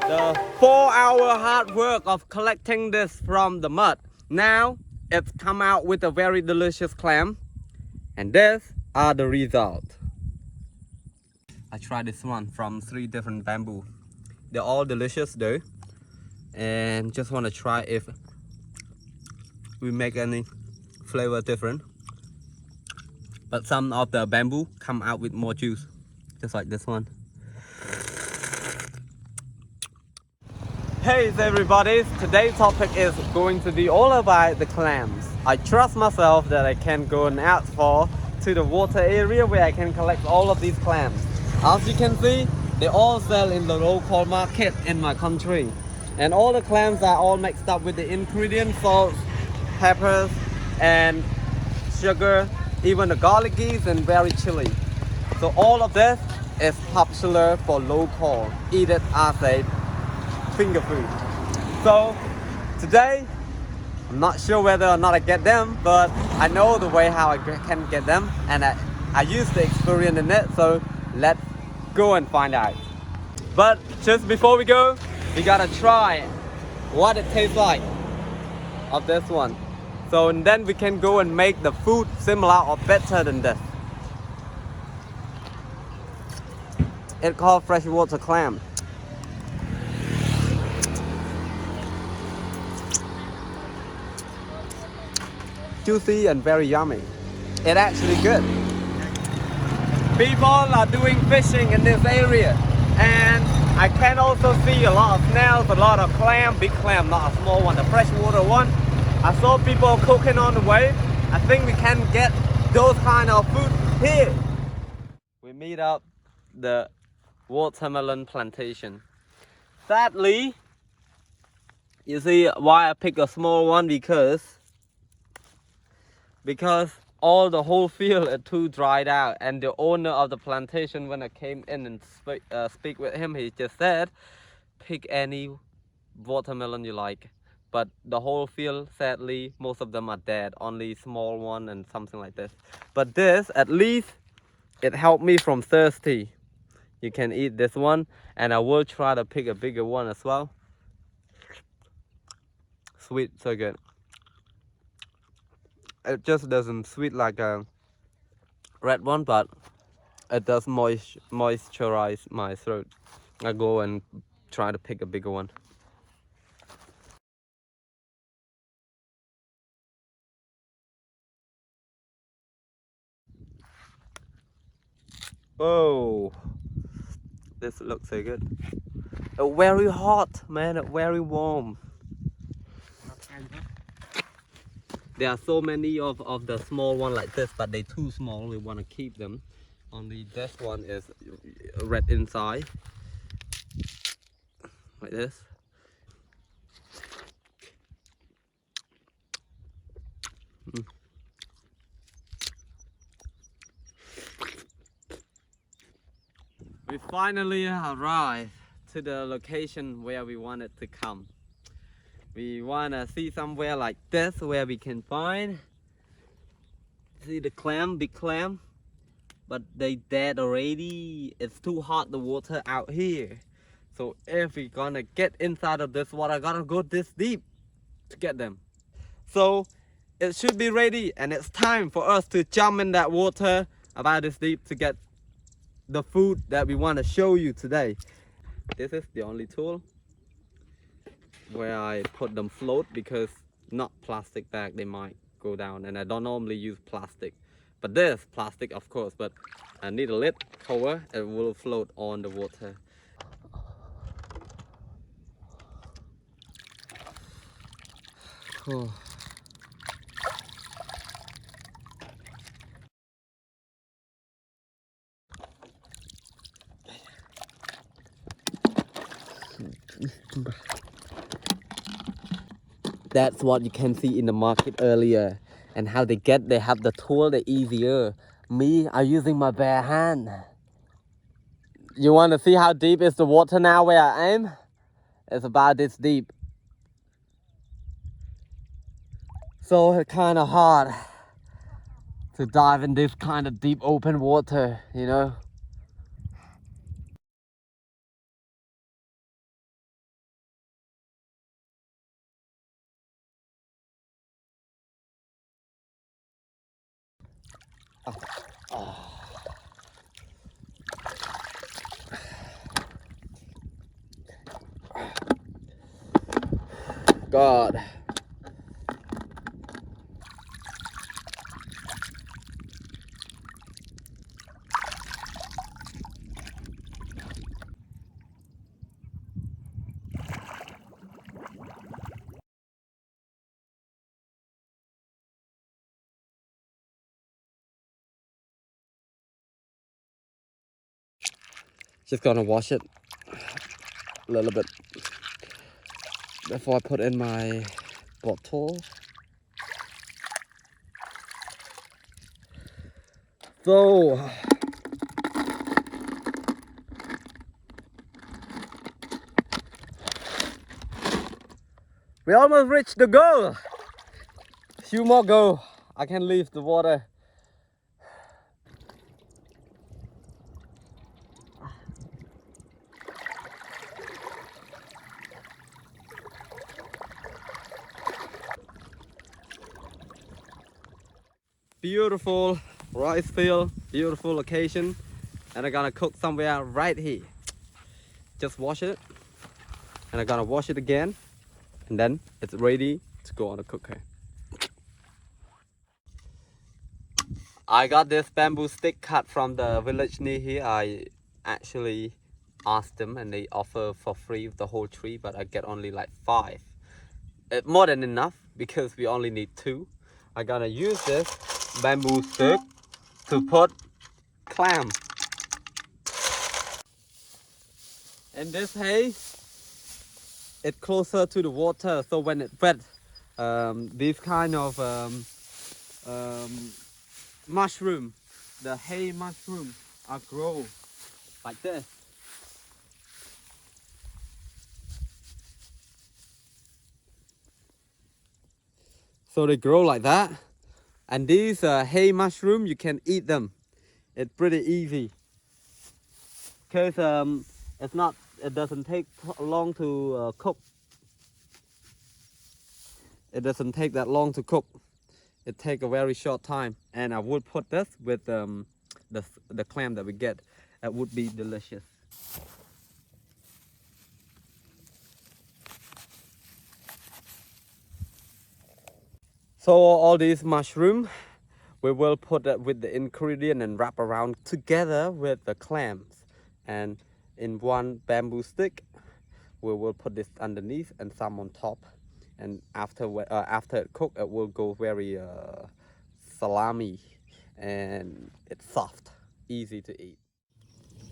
The 4-hour hard work of collecting this from the mud. Now it's come out with a very delicious clam. And these are the results. I tried this one from 3 different bamboo. They're all delicious though. And just want to try if we make any flavor different. But some of the bamboo come out with more juice. Just like this one. Hey everybody, today's topic is going to be all about the clams. I trust myself that I can go and out to the water area where I can collect all of these clams. As you can see, they all sell in the local market in my country. And all the clams are all mixed up with the ingredients, salt, peppers, and sugar, even the garlic and very chili. So all of this is popular for local, eat it as a finger food. So today I'm not sure whether or not I get them, but I know the way how I can get them, and I use the experience in it. So let's go and find out. But just before we go, we gotta try what it tastes like of this one, so and then we can go and make the food similar or better than this. It's called freshwater clam. Juicy and very yummy. It's actually good. People are doing fishing in this area, and I can also see a lot of snails, a lot of clam, big clam, not a small one, the freshwater one. I saw people cooking on the way. I think we can get those kind of food here. We meet up the watermelon plantation. Sadly, you see why I pick a small one, because all the whole field is too dried out, and the owner of the plantation, when I came in and speak with him, he just said pick any watermelon you like, but the whole field, sadly, most of them are dead, only small one and something like this. But this, at least it helped me from thirsty. You can eat this one, and I will try to pick a bigger one as well. Sweet, so good. It just doesn't sweet like a red one, but it does moisturize my throat. I go and try to pick a bigger one. Oh, this looks so good. It's very hot, man. It's very warm. There are so many of the small one like this, but they're too small. We want to keep them. Only this one is red inside, like this. We finally arrived to the location where we wanted to come. We want to see somewhere like this where we can see the clam, big clam, but they dead already. It's too hot, the water out here. So if we're gonna get inside of this water, I gotta go this deep to get them. So it should be ready, and it's time for us to jump in that water about this deep to get the food that we want to show you today. This is the only tool where I put them float, because not plastic bag, they might go down, and I don't normally use plastic. But this plastic, of course, but I need a lid cover, it will float on the water. Oh. That's what you can see in the market earlier, and how they have the tool, the easier. Me, I'm using my bare hand. You want to see how deep is the water now where I am? It's about this deep. So it's kind of hard to dive in this kind of deep open water, you know. God. Just gonna wash it a little bit before I put in my bottle. So we almost reached the goal. Few more go. I can leave the water. Beautiful rice field, beautiful location, and I'm gonna cook somewhere right here. Just wash it, and I'm gonna wash it again, and then it's ready to go on the cooker. I got this bamboo stick cut from the village near here. I actually asked them and they offer for free the whole tree, but I get only like 5. It's more than enough because we only need 2. I'm gonna use this bamboo stick to put clam. And this hay, it's closer to the water, so when it wet, these kind of mushroom, the hay mushroom, are grow like this. So they grow like that, and these hay mushroom, you can eat them. It's pretty easy because it doesn't take long to cook. It doesn't take that long to cook. It takes a very short time, and I would put this with the clam that we get. It would be delicious. So all these mushroom, we will put it with the ingredient and wrap around together with the clams, and in one bamboo stick, we will put this underneath and some on top. And after it cooked, it will go very salami, and it's soft, easy to eat.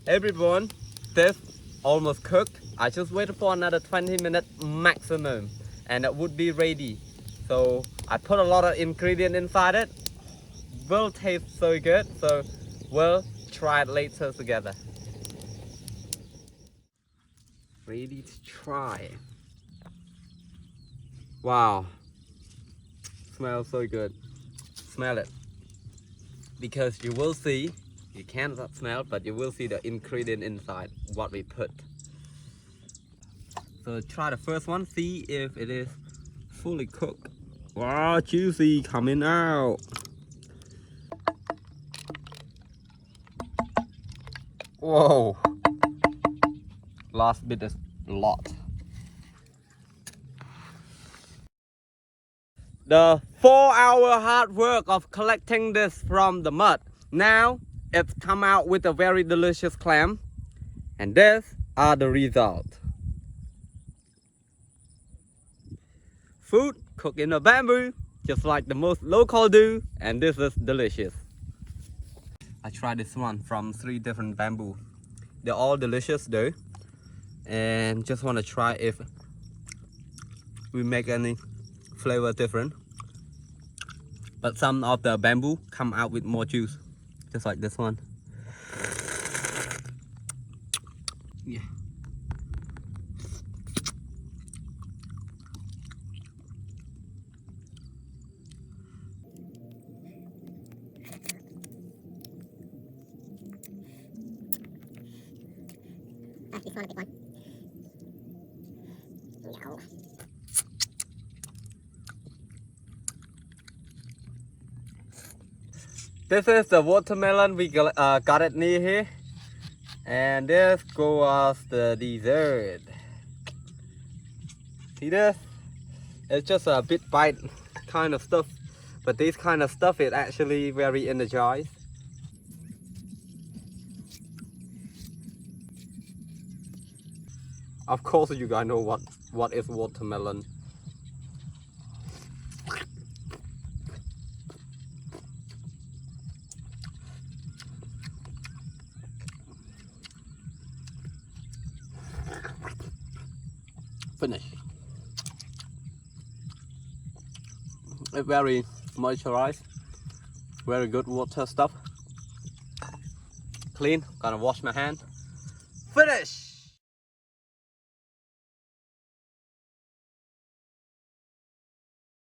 Everyone, this almost cooked. I just waited for another 20 minutes maximum, and it would be ready. So I put a lot of ingredient inside it. Will taste so good. So we'll try it later together. Ready to try. Wow, smells so good. Smell it, because you will see. You cannot smell, but you will see the ingredient inside what we put. So try the first one, see if it is fully cooked. Wow, juicy coming out. Whoa. Last bit is a lot. The 4-hour hard work of collecting this from the mud. Now it's come out with a very delicious clam. And these are the results. Food cooked in a bamboo, just like the most local do, and this is delicious. I tried this one from 3 different bamboo. They're all delicious though, and just want to try if we make any flavor different. But some of the bamboo come out with more juice, just like this one. Yeah. This one, a big one. No. This is the watermelon. We got it near here. And this goes the dessert. See this? It's just a bit bite kind of stuff. But this kind of stuff is actually very energized. Of course you guys know what is watermelon. Finish. It's very moisturized. Very good water stuff. Clean. Gonna wash my hand. Finish.